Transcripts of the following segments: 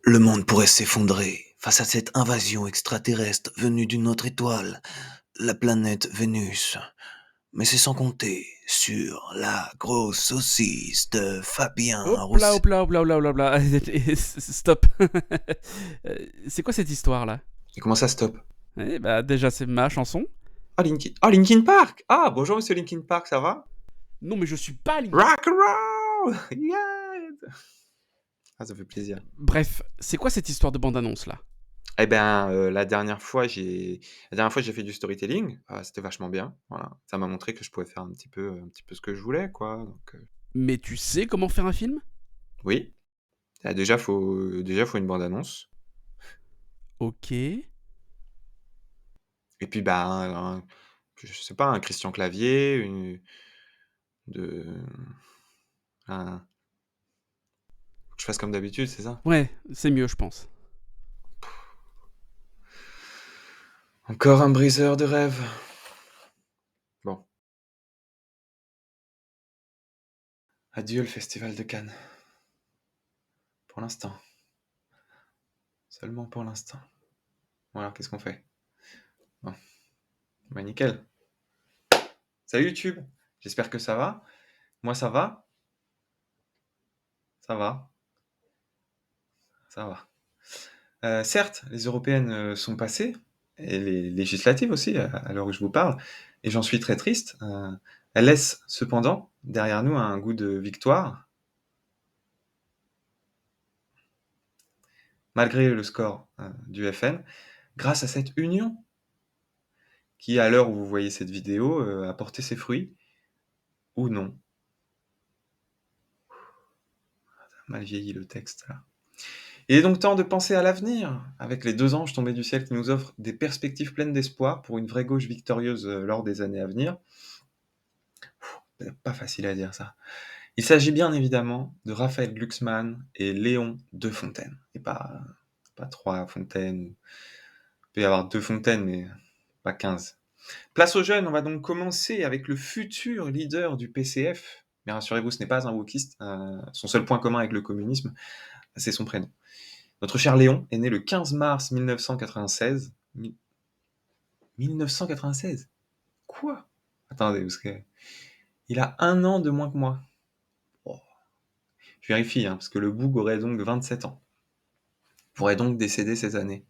Le monde pourrait s'effondrer face à cette invasion extraterrestre venue d'une autre étoile, la planète Vénus. Mais c'est sans compter sur la grosse saucisse de Fabien Hop là, Roussel. hop là, hop là, hop là, hop là, hop là. Stop. C'est quoi cette histoire là? Et comment ça, stop? Bah déjà c'est ma chanson. Linkin Park! Ah, bonjour monsieur Linkin Park, ça va? Non mais je suis pas Rock and roll! Yeah! Ah, ça fait plaisir. Bref, c'est quoi cette histoire de bande-annonce là? Eh ben, la dernière fois, j'ai fait du storytelling, c'était vachement bien, voilà. Ça m'a montré que je pouvais faire un petit peu ce que je voulais, quoi, donc Mais tu sais comment faire un film? oui. Déjà, faut une bande annonce Ok. et puis, bah, je sais pas, un Christian Clavier, de un faut que je fasse comme d'habitude, c'est ça? Ouais, c'est mieux je pense. Encore un briseur de rêves. Bon, adieu le festival de Cannes. Pour l'instant. Seulement pour l'instant. Voilà, qu'est-ce qu'on fait? Bon, bah nickel. Salut YouTube, j'espère que ça va. Moi ça va, ça va, ça va. Certes, les européennes sont passées, et les législatives aussi, à l'heure où je vous parle, et j'en suis très triste. Elles laissent cependant derrière nous un goût de victoire, malgré le score du FN, grâce à cette union qui, à l'heure où vous voyez cette vidéo, a porté ses fruits, ou non. Mal vieilli le texte là. Il est donc temps de penser à l'avenir, avec les deux anges tombés du ciel qui nous offrent des perspectives pleines d'espoir pour une vraie gauche victorieuse lors des années à venir. Pas facile à dire ça. Il s'agit bien évidemment de Raphaël Glucksmann et Léon de Fontaine. Et pas trois Fontaines. Il peut y avoir deux Fontaines, mais pas 15. Place aux jeunes, on va donc commencer avec le futur leader du PCF. Mais rassurez-vous, ce n'est pas un wokiste. Son seul point commun avec le communisme, c'est son prénom. Notre cher Léon est né le 15 mars 1996. 1996? Quoi? Attendez, parce que il a un an de moins que moi. Oh, je vérifie, hein, parce que le boug aurait donc 27 ans. Pourrait donc décéder cette année.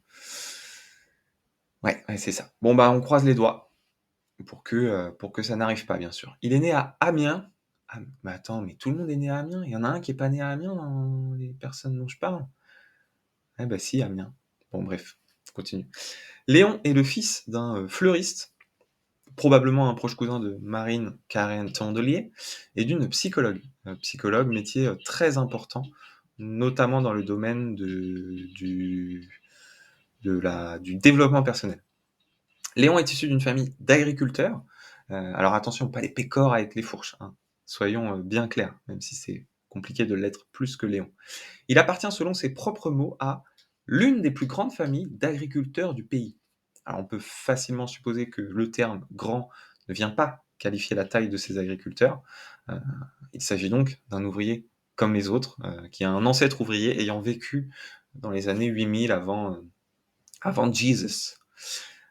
Ouais, c'est ça. Bon, bah, on croise les doigts pour que ça n'arrive pas, bien sûr. Il est né à Amiens. Ah, mais attends, mais tout le monde est né à Amiens. Il y en a un qui est pas né à Amiens dans les personnes dont je parle. Eh bah si, Amiens. Bon, bref, on continue. Léon est le fils d'un fleuriste, probablement un proche cousin de Marine Karen Tondelier, et d'une psychologue. Psychologue, métier très important, notamment dans le domaine du développement personnel. Léon est issu d'une famille d'agriculteurs. Alors attention, pas les pécores avec les fourches, hein. Soyons bien clairs, même si c'est compliqué de l'être plus que Léon. Il appartient, selon ses propres mots, à l'une des plus grandes familles d'agriculteurs du pays. Alors on peut facilement supposer que le terme grand ne vient pas qualifier la taille de ces agriculteurs. Euh, il s'agit donc d'un ouvrier comme les autres, qui a un ancêtre ouvrier ayant vécu dans les années 8000 avant Jesus.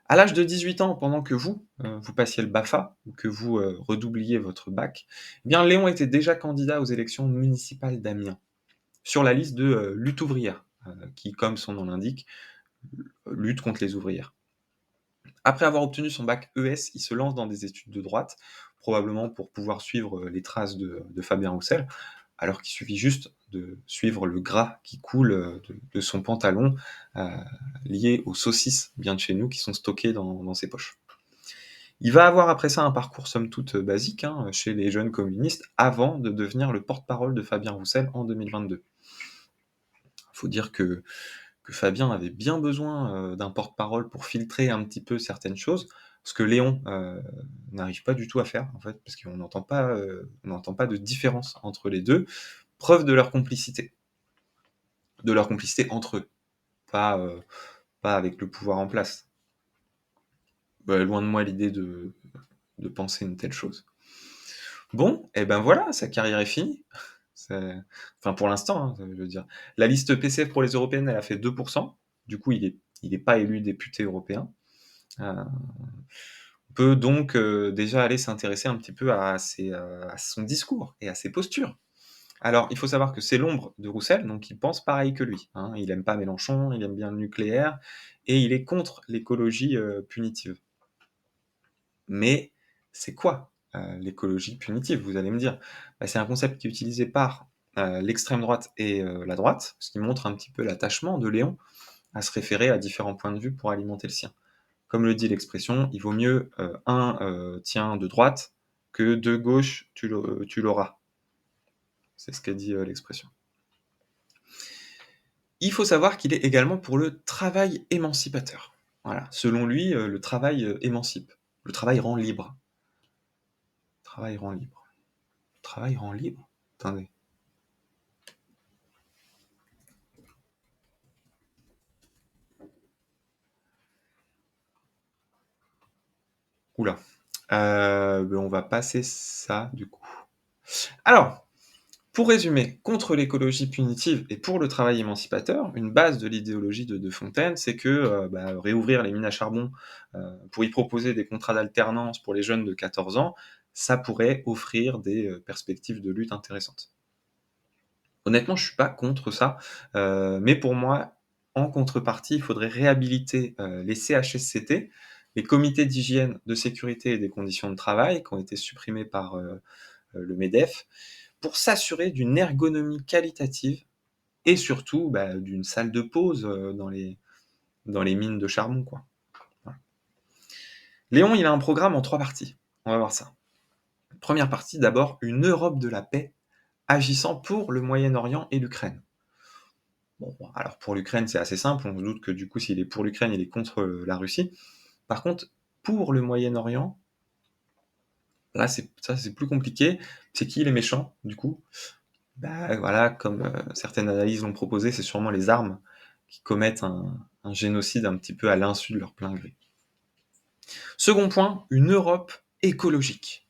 À l'âge de 18 ans, pendant que vous passiez le BAFA, ou que vous redoubliez votre bac, eh bien Léon était déjà candidat aux élections municipales d'Amiens, sur la liste de lutte ouvrière, qui, comme son nom l'indique, lutte contre les ouvrières. Après avoir obtenu son bac ES, il se lance dans des études de droite, probablement pour pouvoir suivre les traces de Fabien Roussel, alors qu'il suffit juste de suivre le gras qui coule de son pantalon, euh, lié aux saucisses bien de chez nous qui sont stockées dans ses poches. Il va avoir après ça un parcours somme toute basique, hein, chez les jeunes communistes, avant de devenir le porte-parole de Fabien Roussel en 2022. Il faut dire que Fabien avait bien besoin d'un porte-parole pour filtrer un petit peu certaines choses, ce que Léon n'arrive pas du tout à faire, en fait, parce qu'on n'entend pas de différence entre les deux, preuve de leur complicité. De leur complicité entre eux, pas, pas avec le pouvoir en place. Bah, loin de moi l'idée de penser une telle chose. Bon, et ben voilà, sa carrière est finie. Enfin, pour l'instant, hein, je veux dire. La liste PCF pour les européennes, elle a fait 2%. Du coup, il est pas élu député européen. On peut donc déjà aller s'intéresser un petit peu à son discours et à ses postures. Alors, il faut savoir que c'est l'ombre de Roussel, donc il pense pareil que lui, hein. Il aime pas Mélenchon, il aime bien le nucléaire et il est contre l'écologie punitive. Mais c'est quoi l'écologie punitive, vous allez me dire? Bah, c'est un concept qui est utilisé par l'extrême droite et la droite, ce qui montre un petit peu l'attachement de Léon à se référer à différents points de vue pour alimenter le sien. Comme le dit l'expression, il vaut mieux un tien de droite que de gauche, tu l'auras. C'est ce qu'a dit l'expression. Il faut savoir qu'il est également pour le travail émancipateur. Voilà. Selon lui, le travail émancipe. Le travail rend libre. Le travail rend libre. Le travail rend libre. Attendez. Oula. On va passer ça du coup. Alors, pour résumer, contre l'écologie punitive et pour le travail émancipateur, une base de l'idéologie de De Fontaine, c'est que réouvrir les mines à charbon pour y proposer des contrats d'alternance pour les jeunes de 14 ans, ça pourrait offrir des perspectives de lutte intéressantes. Honnêtement, je suis pas contre ça, mais pour moi, en contrepartie, il faudrait réhabiliter les CHSCT, les comités d'hygiène, de sécurité et des conditions de travail qui ont été supprimés par le MEDEF, pour s'assurer d'une ergonomie qualitative et surtout d'une salle de pause dans les mines de charbon, quoi. Voilà. Léon, il a un programme en 3 parties. On va voir ça. Première partie, d'abord, une Europe de la paix agissant pour le Moyen-Orient et l'Ukraine. Bon, alors pour l'Ukraine, c'est assez simple. On se doute que du coup, s'il est pour l'Ukraine, il est contre la Russie. Par contre, pour le Moyen-Orient, là, c'est plus compliqué. C'est qui les méchants, du coup? Voilà, comme certaines analyses l'ont proposé, c'est sûrement les armes qui commettent un génocide un petit peu à l'insu de leur plein gré. Second point, une Europe écologique.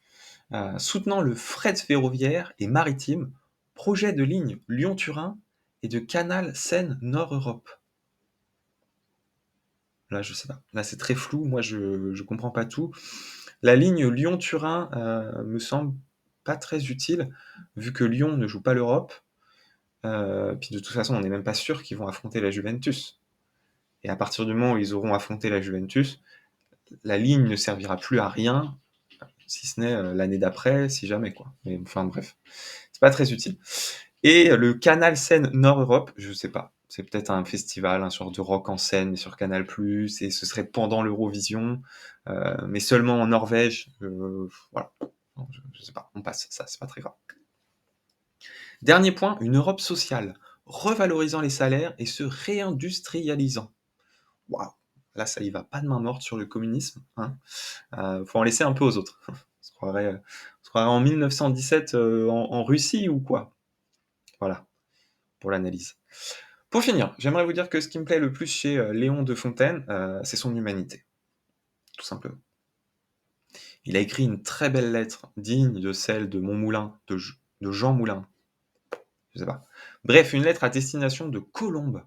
Soutenant le fret ferroviaire et maritime, projet de ligne Lyon-Turin et de canal Seine-Nord-Europe. Là, je sais pas. Là, c'est très flou. Moi, je comprends pas tout. La ligne Lyon-Turin me semble pas très utile, vu que Lyon ne joue pas l'Europe. Puis de toute façon, on n'est même pas sûr qu'ils vont affronter la Juventus. Et à partir du moment où ils auront affronté la Juventus, la ligne ne servira plus à rien, si ce n'est l'année d'après, si jamais, quoi. Mais enfin, bref. C'est pas très utile. Et le canal Seine Nord-Europe, je sais pas. C'est peut-être un festival, un genre de rock en scène, mais sur Canal+, et ce serait pendant l'Eurovision, mais seulement en Norvège. Voilà. Non, je sais pas, on passe, ça, c'est pas très grave. Dernier point, une Europe sociale, revalorisant les salaires et se réindustrialisant. Waouh, là ça y va pas de main morte sur le communisme, hein. Faut en laisser un peu aux autres. On se croirait en 1917 en Russie ou quoi. Voilà, pour l'analyse. Pour finir, j'aimerais vous dire que ce qui me plaît le plus chez Léon de Fontaine, c'est son humanité, tout simplement. Il a écrit une très belle lettre, digne de celle de Montmoulin, de Jean Moulin, je sais pas. Bref, une lettre à destination de Colombe.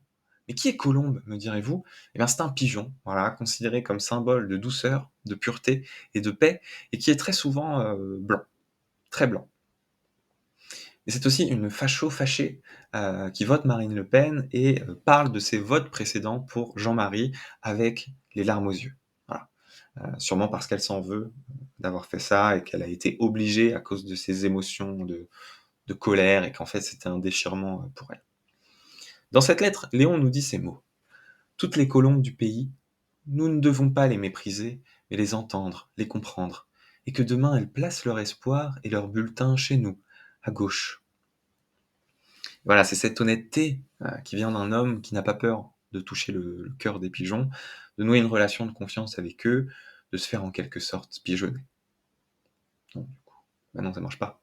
Mais qui est Colombe, me direz-vous? Eh bien, c'est un pigeon, voilà, considéré comme symbole de douceur, de pureté et de paix, et qui est très souvent blanc, très blanc. Mais c'est aussi une facho fâchée qui vote Marine Le Pen et parle de ses votes précédents pour Jean-Marie avec les larmes aux yeux. Voilà. Sûrement parce qu'elle s'en veut d'avoir fait ça et qu'elle a été obligée à cause de ses émotions de colère et qu'en fait c'était un déchirement pour elle. Dans cette lettre, Léon nous dit ces mots. Toutes les colombes du pays, nous ne devons pas les mépriser, mais les entendre, les comprendre, et que demain elles placent leur espoir et leur bulletin chez nous, à gauche. Voilà, c'est cette honnêteté qui vient d'un homme qui n'a pas peur de toucher le cœur des pigeons, de nouer une relation de confiance avec eux, de se faire en quelque sorte pigeonner. Non, du coup, non, ça marche pas.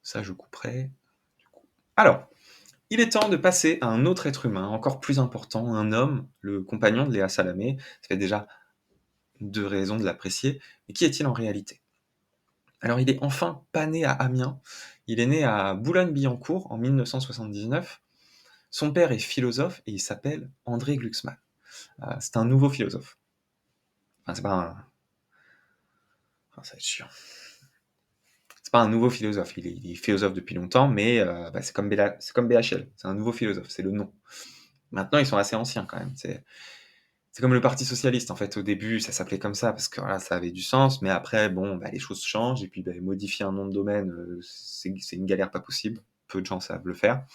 Ça, je couperai. Du coup. Alors, il est temps de passer à un autre être humain, encore plus important, un homme, le compagnon de Léa Salamé. Ça fait déjà 2 raisons de l'apprécier. Mais qui est-il en réalité? Alors, il est enfin pas né à Amiens. Il est né à Boulogne-Billancourt en 1979. Son père est philosophe et il s'appelle André Glucksmann. C'est un nouveau philosophe. Enfin, c'est pas un... Enfin, ça va être chiant. C'est pas un nouveau philosophe, il est philosophe depuis longtemps, mais c'est comme BHL, c'est un nouveau philosophe, c'est le nom. Maintenant, ils sont assez anciens quand même. C'est comme le Parti socialiste, en fait. Au début, ça s'appelait comme ça parce que voilà, ça avait du sens, mais après, bon, les choses changent et puis modifier un nom de domaine, c'est une galère pas possible. Peu de gens savent le faire.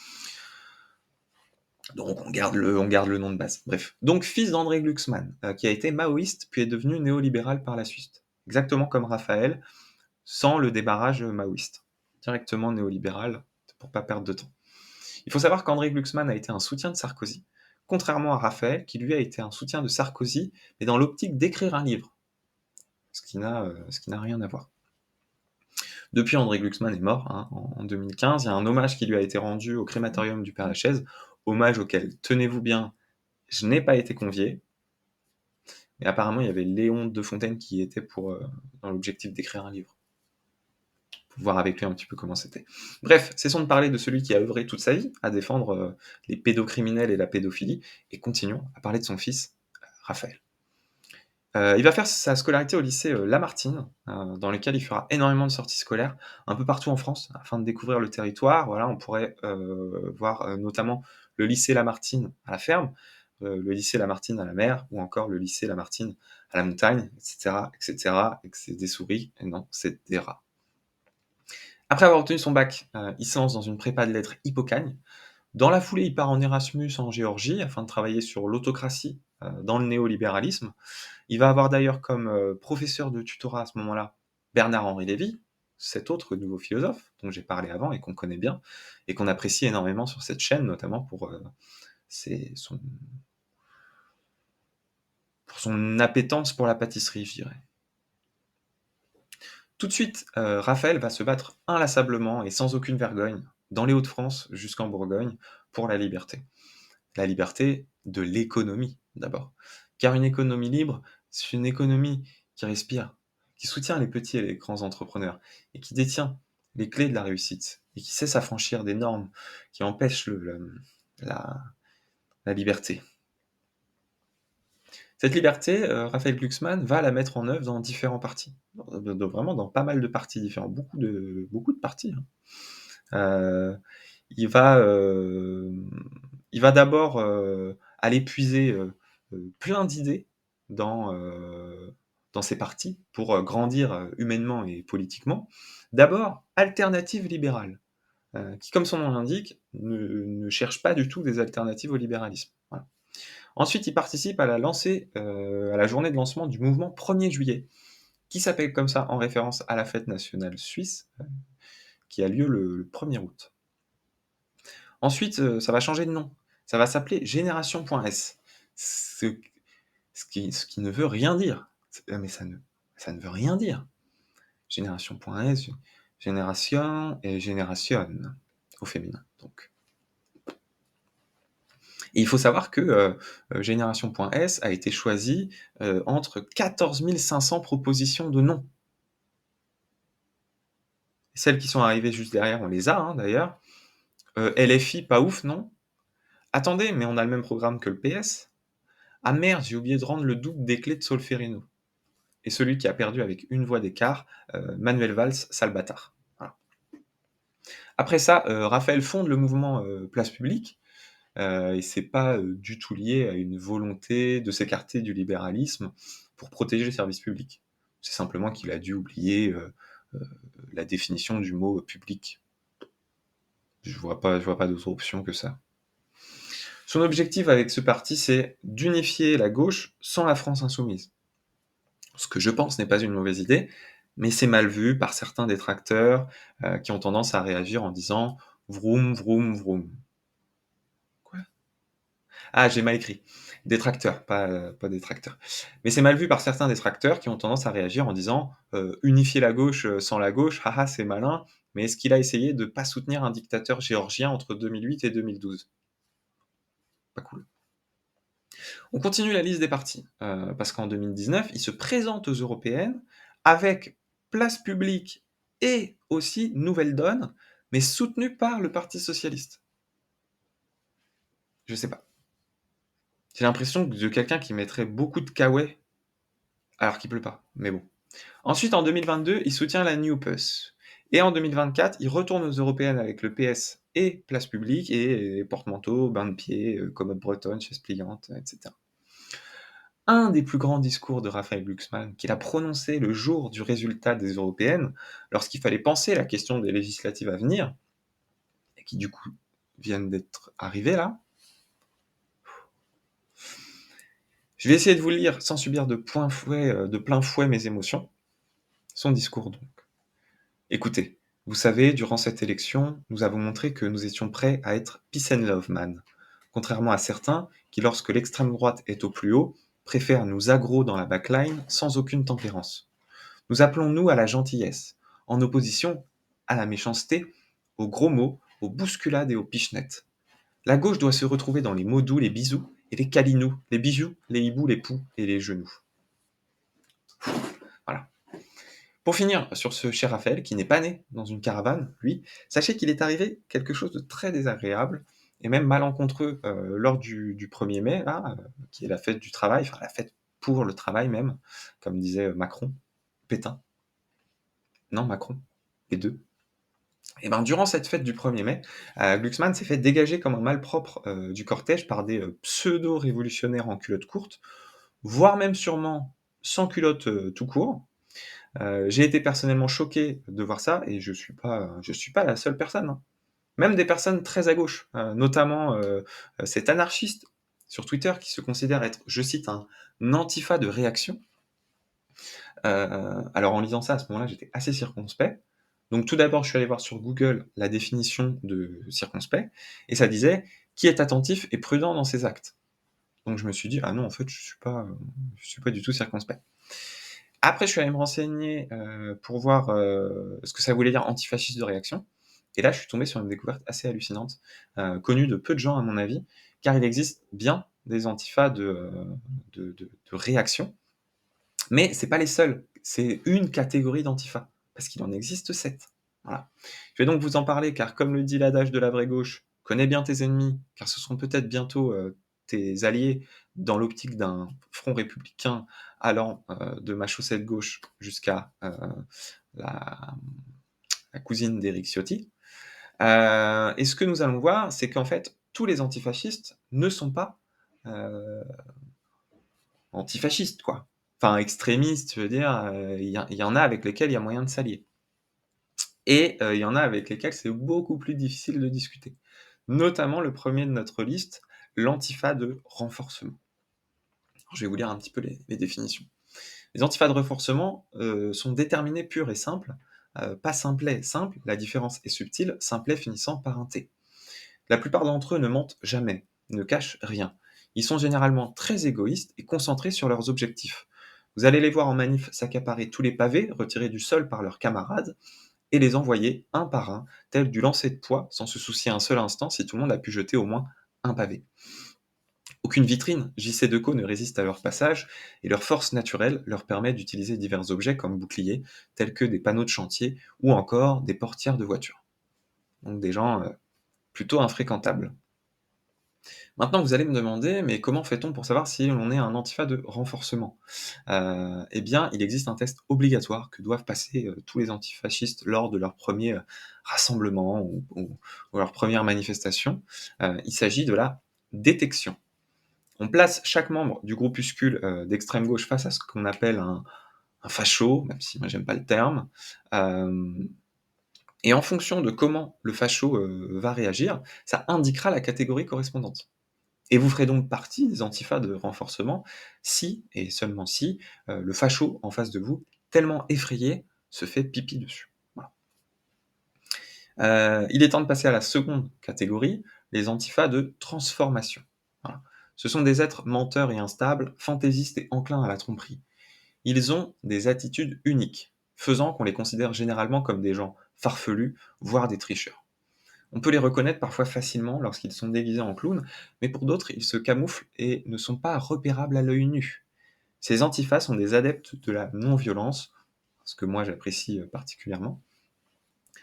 Donc on garde le nom de base. Bref. Donc fils d'André Glucksmann, qui a été maoïste puis est devenu néolibéral par la suite. Exactement comme Raphaël, sans le débarrage maoïste. Directement néolibéral, pour pas perdre de temps. Il faut savoir qu'André Glucksmann a été un soutien de Sarkozy, contrairement à Raphaël, qui lui a été un soutien de Sarkozy, mais dans l'optique d'écrire un livre, ce qui n'a rien à voir. Depuis, André Glucksmann est mort en 2015. Il y a un hommage qui lui a été rendu au crématorium du Père-Lachaise, hommage auquel, tenez-vous bien, je n'ai pas été convié, mais apparemment il y avait Léon de Fontaine qui était dans l'objectif d'écrire un livre. Pour voir avec lui un petit peu comment c'était. Bref, cessons de parler de celui qui a œuvré toute sa vie à défendre les pédocriminels et la pédophilie, et continuons à parler de son fils, Raphaël. Il va faire sa scolarité au lycée Lamartine, dans lequel il fera énormément de sorties scolaires, un peu partout en France, afin de découvrir le territoire. Voilà, on pourrait voir notamment le lycée Lamartine à la ferme, le lycée Lamartine à la mer, ou encore le lycée Lamartine à la montagne, etc., etc., et que c'est des souris, et non, c'est des rats. Après avoir obtenu son bac, il se lance dans une prépa de lettres Hippocagne. Dans la foulée, il part en Erasmus en Géorgie, afin de travailler sur l'autocratie dans le néolibéralisme. Il va avoir d'ailleurs comme professeur de tutorat à ce moment-là Bernard-Henri Lévy, cet autre nouveau philosophe dont j'ai parlé avant et qu'on connaît bien, et qu'on apprécie énormément sur cette chaîne, notamment pour son appétence pour la pâtisserie, je dirais. Tout de suite, Raphaël va se battre inlassablement et sans aucune vergogne, dans les Hauts-de-France jusqu'en Bourgogne, pour la liberté. La liberté de l'économie, d'abord. Car une économie libre, c'est une économie qui respire, qui soutient les petits et les grands entrepreneurs, et qui détient les clés de la réussite, et qui sait s'affranchir des normes qui empêchent la liberté. Cette liberté, Raphaël Glucksmann va la mettre en œuvre dans différents partis, vraiment dans pas mal de partis différents, beaucoup de partis. Il va d'abord aller puiser plein d'idées dans, ces partis pour grandir humainement et politiquement. D'abord, Alternative libérale, qui, comme son nom l'indique, ne cherche pas du tout des alternatives au libéralisme. Voilà. Ensuite, il participe à la journée de lancement du mouvement 1er juillet, qui s'appelle comme ça en référence à la fête nationale suisse, qui a lieu le 1er août. Ensuite, ça va changer de nom. Ça va s'appeler Génération.s. Ce qui ne veut rien dire. Mais ça ne veut rien dire. Génération.s, génération et génération au féminin. Donc. Et il faut savoir que Génération.s a été choisi entre 14 500 propositions de noms. Celles qui sont arrivées juste derrière, on les a d'ailleurs. LFI, pas ouf, non? Attendez, mais on a le même programme que le PS. Ah merde, j'ai oublié de rendre le double des clés de Solferino. Et celui qui a perdu avec une voix d'écart, Manuel Valls, sale bâtard. Voilà. Après ça, Raphaël fonde le mouvement Place Publique, et c'est pas du tout lié à une volonté de s'écarter du libéralisme pour protéger les services publics. C'est simplement qu'il a dû oublier la définition du mot public. Je vois pas d'autre option que ça. Son objectif avec ce parti, c'est d'unifier la gauche sans la France insoumise. Ce que je pense n'est pas une mauvaise idée, mais c'est mal vu par certains détracteurs qui ont tendance à réagir en disant « vroom, vroom, vroom ». Quoi ? Ah, j'ai mal écrit. Détracteurs, pas détracteurs. Mais c'est mal vu par certains détracteurs qui ont tendance à réagir en disant « unifier la gauche sans la gauche, haha, c'est malin, mais est-ce qu'il a essayé de ne pas soutenir un dictateur géorgien entre 2008 et 2012 ?» Pas cool. On continue la liste des partis, parce qu'en 2019, il se présente aux européennes avec Place Publique et aussi Nouvelle Donne, mais soutenue par le Parti socialiste. Je sais pas. J'ai l'impression de quelqu'un qui mettrait beaucoup de kawaii alors qu'il pleut pas, mais bon. Ensuite, en 2022, il soutient la NUPES. Et en 2024, il retourne aux européennes avec le PS et Place Publique et porte-manteau, bain de pied, commode bretonne, chaise pliante, etc. Un des plus grands discours de Raphaël Glucksmann, qu'il a prononcé le jour du résultat des européennes, lorsqu'il fallait penser la question des législatives à venir, et qui du coup viennent d'être arrivées là. Je vais essayer de vous le lire sans subir de plein fouet mes émotions. Son discours donc. Écoutez, vous savez, durant cette élection, nous avons montré que nous étions prêts à être peace and love man, contrairement à certains qui, lorsque l'extrême droite est au plus haut, préfèrent nous aggro dans la backline sans aucune tempérance. Nous appelons nous à la gentillesse, en opposition à la méchanceté, aux gros mots, aux bousculades et aux pichenettes. La gauche doit se retrouver dans les mots doux, les bisous et les câlinous, les bijoux, les hiboux, les poux et les genoux. Voilà. Pour finir sur ce cher Raphaël, qui n'est pas né dans une caravane, lui, sachez qu'il est arrivé quelque chose de très désagréable et même malencontreux lors du 1er mai, là, qui est la fête du travail, enfin la fête pour le travail même, comme disait Macron, Pétain. Non, Macron, les deux. Et ben, durant cette fête du 1er mai, Glucksmann s'est fait dégager comme un malpropre du cortège par des pseudo-révolutionnaires en culotte courte, voire même sûrement sans culotte tout court. J'ai été personnellement choqué de voir ça, et je suis pas la seule personne, hein. Même des personnes très à gauche, notamment cet anarchiste sur Twitter qui se considère être, je cite, un antifa de réaction. Alors en lisant ça, à ce moment-là, j'étais assez circonspect. Donc tout d'abord, je suis allé voir sur Google la définition de circonspect, et ça disait « qui est attentif et prudent dans ses actes ». Donc je me suis dit « ah non, en fait, je suis pas du tout circonspect ». Après, je suis allé me renseigner pour voir ce que ça voulait dire antifasciste de réaction, et là, je suis tombé sur une découverte assez hallucinante, connue de peu de gens à mon avis, car il existe bien des antifas de réaction, mais c'est pas les seuls, c'est une catégorie d'antifa, parce qu'il en existe 7. Voilà. Je vais donc vous en parler, car comme le dit l'adage de la vraie gauche, connais bien tes ennemis, car ce seront peut-être bientôt tes alliés dans l'optique d'un front républicain allant de ma chaussette gauche jusqu'à la, la cousine d'Éric Ciotti. Et ce que nous allons voir, c'est qu'en fait, tous les antifascistes ne sont pas antifascistes, quoi. Enfin, extrémistes, je veux dire, il y en a avec lesquels il y a moyen de s'allier. Et il y en a avec lesquels c'est beaucoup plus difficile de discuter. Notamment le premier de notre liste, l'antifa de renforcement. Alors, je vais vous lire un petit peu les définitions. Les antifas de renforcement sont déterminés purs et simples, pas simplet, simple, la différence est subtile, simplet finissant par un T. La plupart d'entre eux ne mentent jamais, ne cachent rien. Ils sont généralement très égoïstes et concentrés sur leurs objectifs. Vous allez les voir en manif s'accaparer tous les pavés retirés du sol par leurs camarades et les envoyer un par un, tel du lancer de poids, sans se soucier un seul instant si tout le monde a pu jeter au moins un pavé. Aucune vitrine, JC Decaux ne résiste à leur passage, et leur force naturelle leur permet d'utiliser divers objets comme boucliers, tels que des panneaux de chantier ou encore des portières de voiture. Donc des gens plutôt infréquentables. Maintenant, vous allez me demander, mais comment fait-on pour savoir si on est un antifa de renforcement ? Eh bien, il existe un test obligatoire que doivent passer tous les antifascistes lors de leur premier rassemblement ou leur première manifestation. Il s'agit de la détection. On place chaque membre du groupuscule d'extrême gauche face à ce qu'on appelle un facho, même si moi j'aime pas le terme, et en fonction de comment le facho va réagir, ça indiquera la catégorie correspondante. Et vous ferez donc partie des antifas de renforcement si, et seulement si, le facho en face de vous, tellement effrayé, se fait pipi dessus. Voilà. Il est temps de passer à la seconde catégorie, les antifas de transformation. Voilà. Ce sont des êtres menteurs et instables, fantaisistes et enclins à la tromperie. Ils ont des attitudes uniques, faisant qu'on les considère généralement comme des gens farfelus, voire des tricheurs. On peut les reconnaître parfois facilement lorsqu'ils sont déguisés en clowns, mais pour d'autres, ils se camouflent et ne sont pas repérables à l'œil nu. Ces antifas sont des adeptes de la non-violence, ce que moi j'apprécie particulièrement.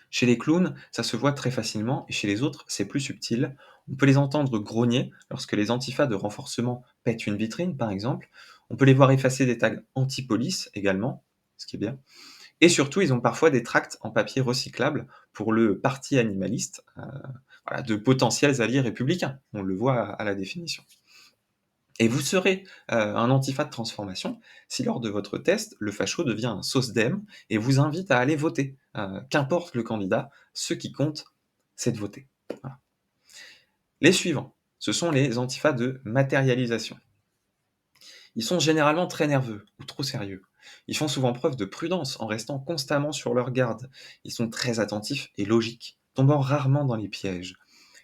Chez les clowns, ça se voit très facilement, et chez les autres, c'est plus subtil. On peut les entendre grogner lorsque les antifas de renforcement pètent une vitrine, par exemple. On peut les voir effacer des tags anti-police également, ce qui est bien. Et surtout, ils ont parfois des tracts en papier recyclable pour le parti animaliste, voilà, de potentiels alliés républicains. On le voit à la définition. Et vous serez un antifa de transformation si lors de votre test, le facho devient un SOSDEM et vous invite à aller voter. Qu'importe le candidat, ce qui compte, c'est de voter. Voilà. Les suivants, ce sont les antifas de matérialisation. Ils sont généralement très nerveux ou trop sérieux. Ils font souvent preuve de prudence en restant constamment sur leur garde. Ils sont très attentifs et logiques, tombant rarement dans les pièges.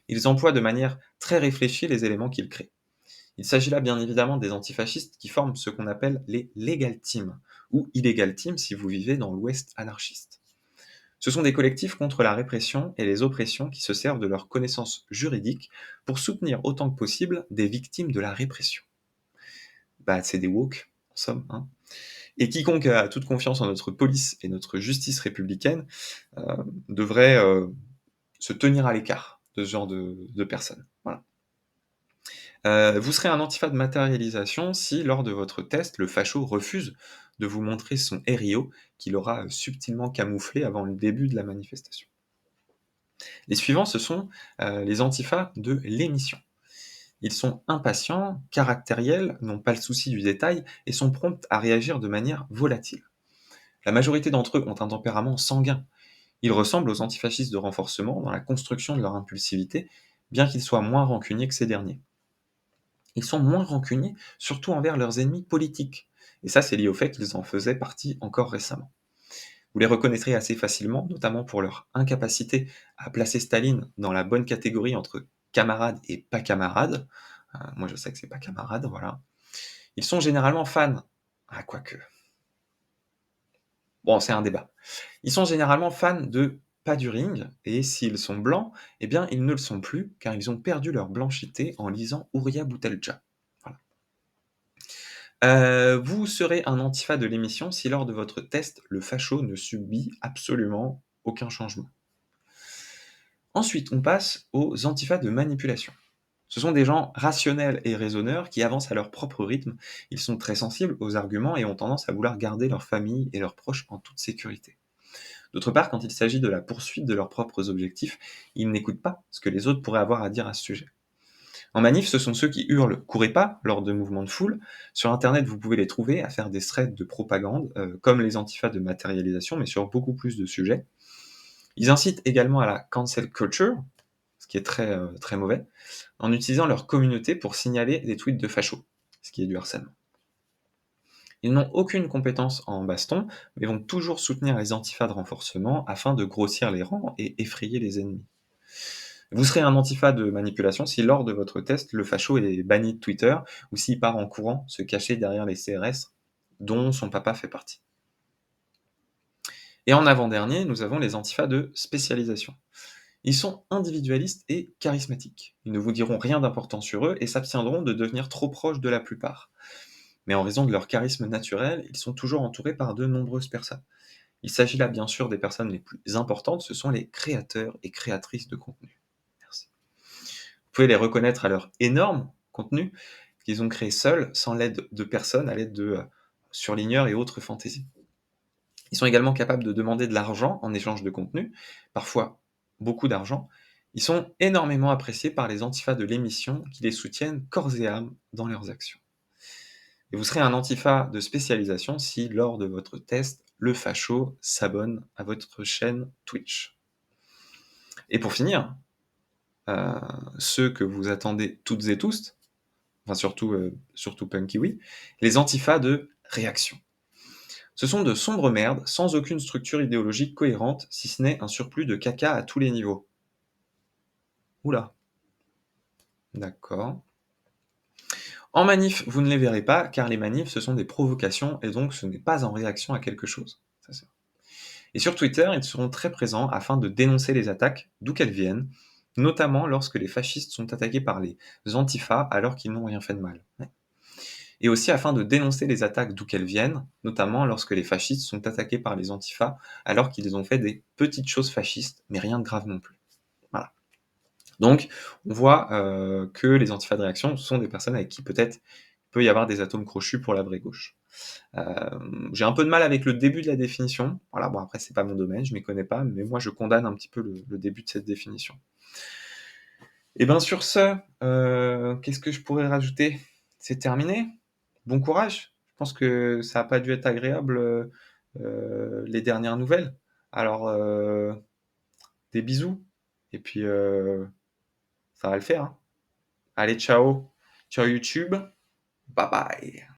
Ils emploient de manière très réfléchie les éléments qu'ils créent. Il s'agit là bien évidemment des antifascistes qui forment ce qu'on appelle les legal teams, ou illegal teams si vous vivez dans l'Ouest anarchiste. Ce sont des collectifs contre la répression et les oppressions qui se servent de leurs connaissances juridiques pour soutenir autant que possible des victimes de la répression. C'est des woke, en somme. Et quiconque a toute confiance en notre police et notre justice républicaine devrait se tenir à l'écart de ce genre de personnes. Voilà. Vous serez un antifa de matérialisation si, lors de votre test, le facho refuse de vous montrer son RIO qu'il aura subtilement camouflé avant le début de la manifestation. Les suivants, ce sont les antifas de l'émission. Ils sont impatients, caractériels, n'ont pas le souci du détail et sont prompts à réagir de manière volatile. La majorité d'entre eux ont un tempérament sanguin. Ils ressemblent aux antifascistes de renforcement dans la construction de leur impulsivité, bien qu'ils soient moins rancuniers que ces derniers. Ils sont moins rancuniers, surtout envers leurs ennemis politiques. Et ça, c'est lié au fait qu'ils en faisaient partie encore récemment. Vous les reconnaîtrez assez facilement, notamment pour leur incapacité à placer Staline dans la bonne catégorie entre camarade et pas camarade. Moi, je sais que c'est pas camarade, voilà. Ils sont généralement fans. Quoique. Bon, c'est un débat. Ils sont généralement fans de pas du ring, et s'ils sont blancs, eh bien, ils ne le sont plus, car ils ont perdu leur blanchité en lisant Ouria Boutelja. Vous serez un antifa de l'émission si lors de votre test, le facho ne subit absolument aucun changement. Ensuite, on passe aux antifas de manipulation. Ce sont des gens rationnels et raisonneurs qui avancent à leur propre rythme. Ils sont très sensibles aux arguments et ont tendance à vouloir garder leur famille et leurs proches en toute sécurité. D'autre part, quand il s'agit de la poursuite de leurs propres objectifs, ils n'écoutent pas ce que les autres pourraient avoir à dire à ce sujet. En manif, ce sont ceux qui hurlent « courez pas » lors de mouvements de foule. Sur Internet, vous pouvez les trouver à faire des threads de propagande, comme les antifas de matérialisation, mais sur beaucoup plus de sujets. Ils incitent également à la cancel culture, ce qui est très, très mauvais, en utilisant leur communauté pour signaler des tweets de fachos, ce qui est du harcèlement. Ils n'ont aucune compétence en baston, mais vont toujours soutenir les antifas de renforcement afin de grossir les rangs et effrayer les ennemis. Vous serez un antifa de manipulation si lors de votre test, le facho est banni de Twitter ou s'il part en courant se cacher derrière les CRS dont son papa fait partie. Et en avant-dernier, nous avons les antifas de spécialisation. Ils sont individualistes et charismatiques. Ils ne vous diront rien d'important sur eux et s'abstiendront de devenir trop proches de la plupart. Mais en raison de leur charisme naturel, ils sont toujours entourés par de nombreuses personnes. Il s'agit là bien sûr des personnes les plus importantes, ce sont les créateurs et créatrices de contenu. Merci. Vous pouvez les reconnaître à leur énorme contenu qu'ils ont créé seuls, sans l'aide de personnes, à l'aide de surligneurs et autres fantaisies. Ils sont également capables de demander de l'argent en échange de contenu, parfois beaucoup d'argent. Ils sont énormément appréciés par les antifas de l'émission qui les soutiennent corps et âme dans leurs actions. Et vous serez un antifa de spécialisation si, lors de votre test, le facho s'abonne à votre chaîne Twitch. Et pour finir, ceux que vous attendez toutes et tous, enfin surtout Punky oui, les antifas de réaction. Ce sont de sombres merdes, sans aucune structure idéologique cohérente, si ce n'est un surplus de caca à tous les niveaux. Oula. D'accord. En manif, vous ne les verrez pas, car les manifs, ce sont des provocations, et donc ce n'est pas en réaction à quelque chose. Ça, c'est... Et sur Twitter, ils seront très présents afin de dénoncer les attaques, d'où qu'elles viennent, notamment lorsque les fascistes sont attaqués par les antifas alors qu'ils n'ont rien fait de mal. et aussi afin de dénoncer les attaques d'où qu'elles viennent, notamment lorsque les fascistes sont attaqués par les antifas, alors qu'ils ont fait des petites choses fascistes, mais rien de grave non plus. Voilà. Donc, on voit que les antifas de réaction sont des personnes avec qui peut-être il peut y avoir des atomes crochus pour la vraie gauche. J'ai un peu de mal avec le début de la définition. Voilà, bon après c'est pas mon domaine, je m'y connais pas, mais moi je condamne un petit peu le début de cette définition. Et ben sur ce, qu'est-ce que je pourrais rajouter? C'est terminé. Bon courage. Je pense que ça a pas dû être agréable, les dernières nouvelles. Alors, des bisous et puis, ça va le faire, hein. Allez ciao. Ciao YouTube. Bye bye.